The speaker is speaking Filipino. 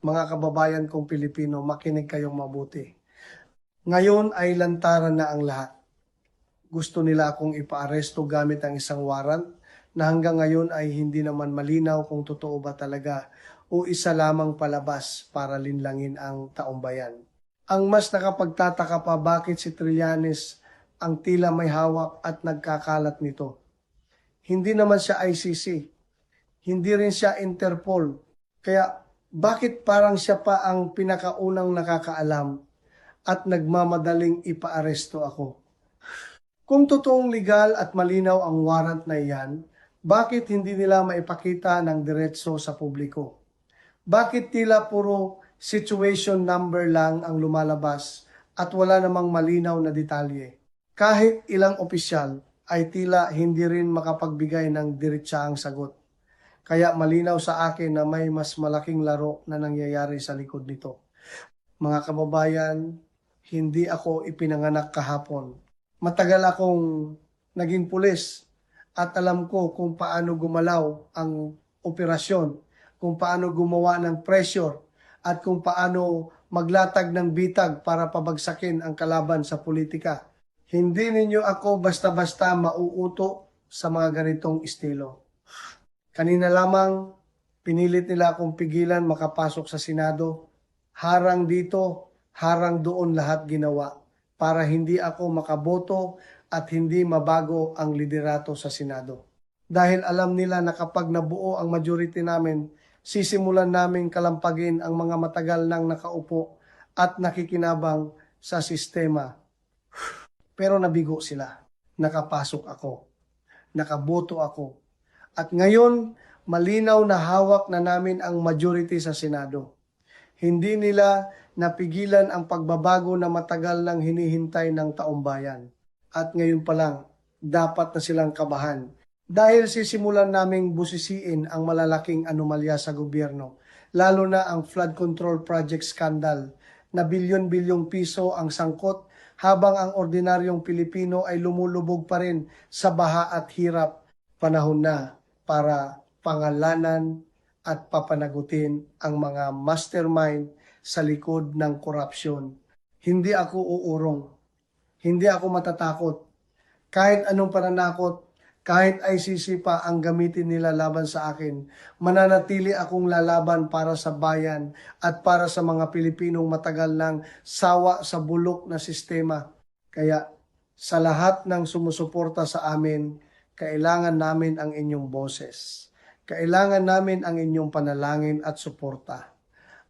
Mga kababayan kong Pilipino, makinig kayong mabuti. Ngayon ay lantaran na ang lahat. Gusto nila akong ipaaresto gamit ang isang warrant na hanggang ngayon ay hindi naman malinaw kung totoo ba talaga o isa lamang palabas para linlangin ang taumbayan. Ang mas nakapagtataka pa, bakit si Trillanes ang tila may hawak at nagkakalat nito. Hindi naman siya ICC, hindi rin siya Interpol. Kaya bakit parang siya pa ang pinakaunang nakakaalam at nagmamadaling ipaaresto ako? Kung totoong legal at malinaw ang warrant na iyan, bakit hindi nila maipakita ng diretso sa publiko? Bakit tila puro situation number lang ang lumalabas at wala namang malinaw na detalye? Kahit ilang opisyal ay tila hindi rin makapagbigay ng diretsahang sagot. Kaya malinaw sa akin na may mas malaking laro na nangyayari sa likod nito. Mga kababayan, hindi ako ipinanganak kahapon. Matagal akong naging pulis at alam ko kung paano gumalaw ang operasyon, kung paano gumawa ng pressure, at kung paano maglatag ng bitag para pabagsakin ang kalaban sa politika. Hindi ninyo ako basta-basta mauuto sa mga ganitong estilo. Kanina lamang, pinilit nila akong pigilan makapasok sa Senado. Harang dito, harang doon, lahat ginawa para hindi ako makaboto at hindi mabago ang liderato sa Senado. Dahil alam nila na kapag nabuo ang majority namin, sisimulan namin kalampagin ang mga matagal nang nakaupo at nakikinabang sa sistema. Pero nabigo sila. Nakapasok ako. Nakaboto ako. At ngayon, malinaw na hawak na namin ang majority sa Senado. Hindi nila napigilan ang pagbabago na matagal nang hinihintay ng taumbayan. At ngayon pa lang, dapat na silang kabahan. Dahil sisimulan naming busisiin ang malalaking anomalya sa gobyerno, lalo na ang flood control project scandal na bilyon-bilyong piso ang sangkot habang ang ordinaryong Pilipino ay lumulubog pa rin sa baha at hirap. Panahon na para pangalanan at papanagutin ang mga mastermind sa likod ng korupsyon. Hindi ako uurong. Hindi ako matatakot. Kahit anong pananakot, kahit ICC pa ang gamitin nila laban sa akin, mananatili akong lalaban para sa bayan at para sa mga Pilipinong matagal nang sawa sa bulok na sistema. Kaya sa lahat ng sumusuporta sa amin, kailangan namin ang inyong boses. Kailangan namin ang inyong panalangin at suporta.